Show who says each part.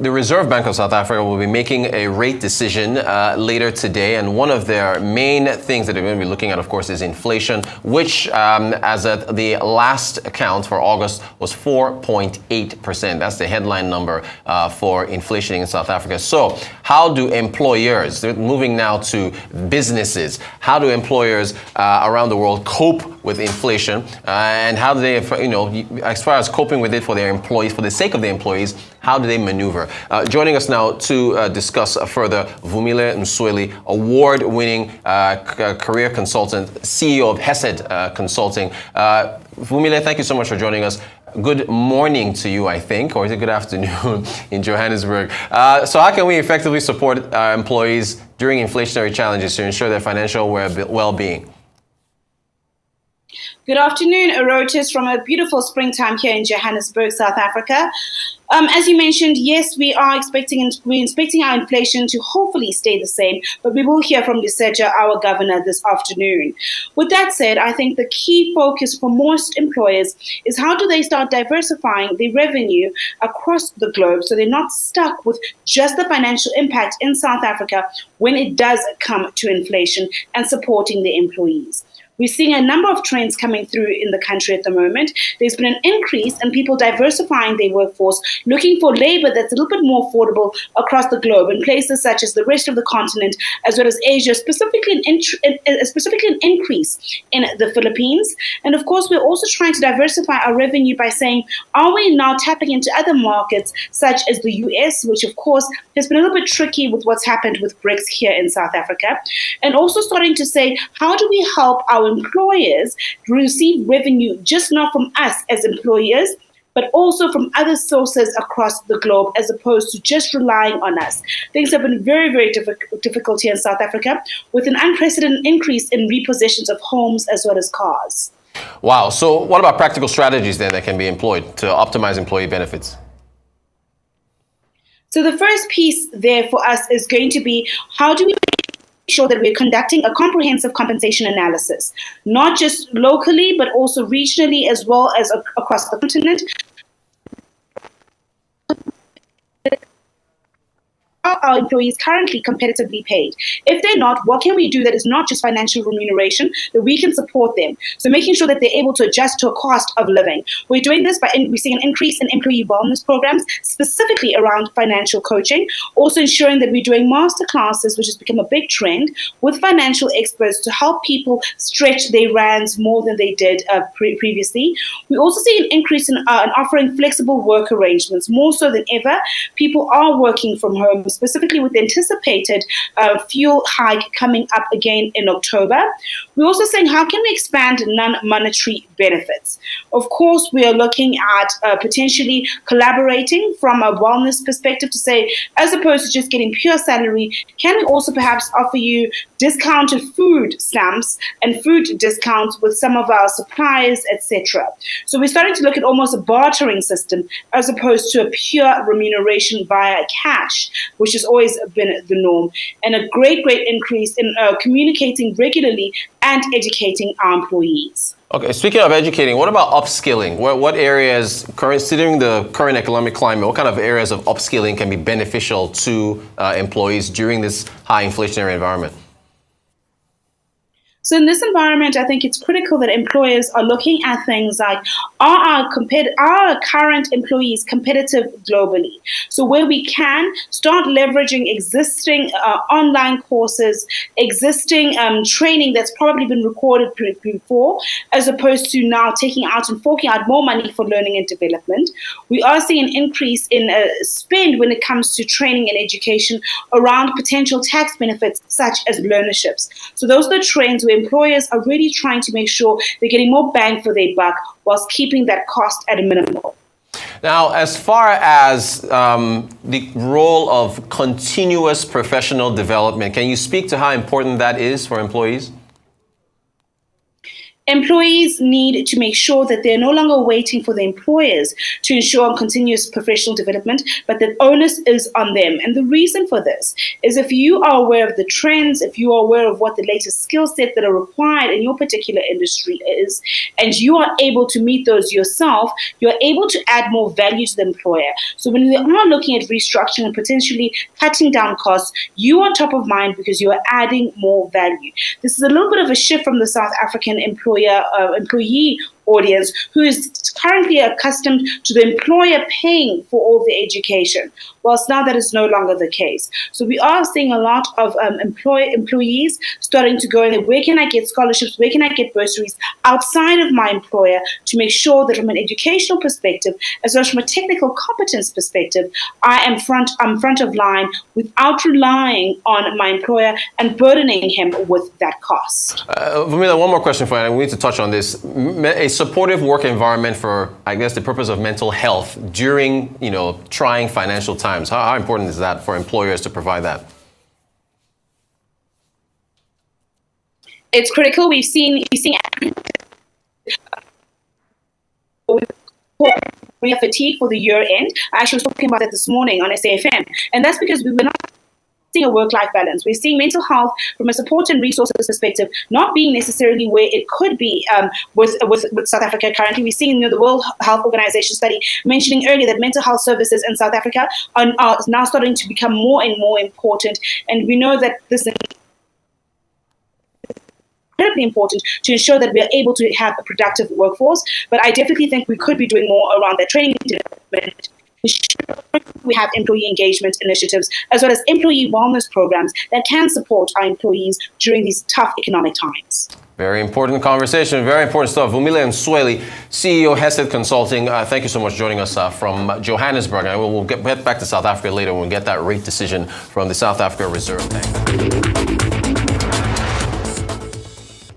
Speaker 1: The Reserve Bank of South Africa will be making a rate decision later today, and one of their main things that they're going to be looking at, of course, is inflation, which, as at the last count for August, was 4.8%. That's the headline number for inflation in South Africa. So, how do employers, they're moving now to businesses, how do employers around the world cope with inflation, and how do they, as far as coping with it for their employees, for the sake of the employees, how do they maneuver? Joining us now to discuss further, Vumile Msweli, award-winning career consultant, CEO of Hesed Consulting. Vumile, thank you so much for joining us. Good morning to you, I think, or is it good afternoon in Johannesburg? So how can we effectively support our employees during inflationary challenges to ensure their financial well-being?
Speaker 2: Good afternoon, Arotis, from a beautiful springtime here in Johannesburg, South Africa. As you mentioned, yes, we're expecting our inflation to hopefully stay the same, but we will hear from Lesetja, our governor, this afternoon. With that said, I think the key focus for most employers is how do they start diversifying the revenue across the globe so they're not stuck with just the financial impact in South Africa when it does come to inflation and supporting the employees. We're seeing a number of trends coming through in the country at the moment. There's been an increase in people diversifying their workforce, looking for labor that's a little bit more affordable across the globe in places such as the rest of the continent, as well as Asia, specifically an increase in the Philippines. And of course, we're also trying to diversify our revenue by saying, are we now tapping into other markets such as the US, which of course has been a little bit tricky with what's happened with BRICS here in South Africa, and also starting to say, how do we help our employers receive revenue just not from us as employers, but also from other sources across the globe, as opposed to just relying on us. Things have been very, very difficult here in South Africa, with an unprecedented increase in repossessions of homes as well as cars.
Speaker 1: Wow. So what about practical strategies then that can be employed to optimize employee benefits?
Speaker 2: So the first piece there for us is going to be, how do we sure that we're conducting a comprehensive compensation analysis, not just locally, but also regionally as well as across the continent. Are our employees currently competitively paid? If they're not, what can we do that is not just financial remuneration, that we can support them? So making sure that they're able to adjust to a cost of living. We're doing this by we're seeing an increase in employee wellness programs, specifically around financial coaching. Also ensuring that we're doing master classes, which has become a big trend, with financial experts to help people stretch their rands more than they did previously. We also see an increase in offering flexible work arrangements, more so than ever. People are working from home, specifically with the anticipated fuel hike coming up again in October. We're also saying, how can we expand non-monetary benefits? Of course, we are looking at potentially collaborating from a wellness perspective to say, as opposed to just getting pure salary, can we also perhaps offer you discounted food stamps and food discounts with some of our suppliers, etc. So we're starting to look at almost a bartering system as opposed to a pure remuneration via cash, which has always been the norm, and a great increase in communicating regularly and educating our employees.
Speaker 1: Okay, speaking of educating, what about upskilling? What areas, considering the current economic climate, what kind of areas of upskilling can be beneficial to employees during this high inflationary environment?
Speaker 2: So in this environment, I think it's critical that employers are looking at things like, are our current employees competitive globally? So where we can, start leveraging existing online courses, existing training that's probably been recorded before, as opposed to now taking out and forking out more money for learning and development. We are seeing an increase in spend when it comes to training and education around potential tax benefits, such as learnerships. So those are the trends where employers are really trying to make sure they're getting more bang for their buck whilst keeping that cost at a minimum.
Speaker 1: Now, as far as the role of continuous professional development, can you speak to how important that is for employees?
Speaker 2: Employees need to make sure that they're no longer waiting for the employers to ensure continuous professional development, but that onus is on them. And the reason for this is if you are aware of the trends, if you are aware of what the latest skill set that are required in your particular industry is, and you are able to meet those yourself, you're able to add more value to the employer. So when we are looking at restructuring and potentially cutting down costs, you are top of mind because you are adding more value. This is a little bit of a shift from the South African employee audience who is currently accustomed to the employer paying for all the education, whilst now that is no longer the case. So we are seeing a lot of employees starting to go in, where can I get scholarships, where can I get bursaries outside of my employer to make sure that from an educational perspective, as well as from a technical competence perspective, I'm front of line without relying on my employer and burdening him with that cost.
Speaker 1: Vumile, one more question for you, and we need to touch on this. A supportive work environment for, I guess, the purpose of mental health during, trying financial times. How important is that for employers to provide that?
Speaker 2: It's critical. We've seen we are fatigued for the year end. I actually was talking about that this morning on SAFM, and that's because we were not seeing a work-life balance. We're seeing mental health from a support and resources perspective not being necessarily where it could be with South Africa currently. We're seeing the World Health Organization study mentioning earlier that mental health services in South Africa are now starting to become more and more important, and we know that this is incredibly important to ensure that we are able to have a productive workforce. But I definitely think we could be doing more around that training development. We have employee engagement initiatives as well as employee wellness programs that can support our employees during these tough economic times.
Speaker 1: Very important conversation, very important stuff. Vumile Msweli, CEO, AriseTV Consulting, thank you so much for joining us from Johannesburg. And we'll get back to South Africa later when we get that rate decision from the South Africa Reserve Bank.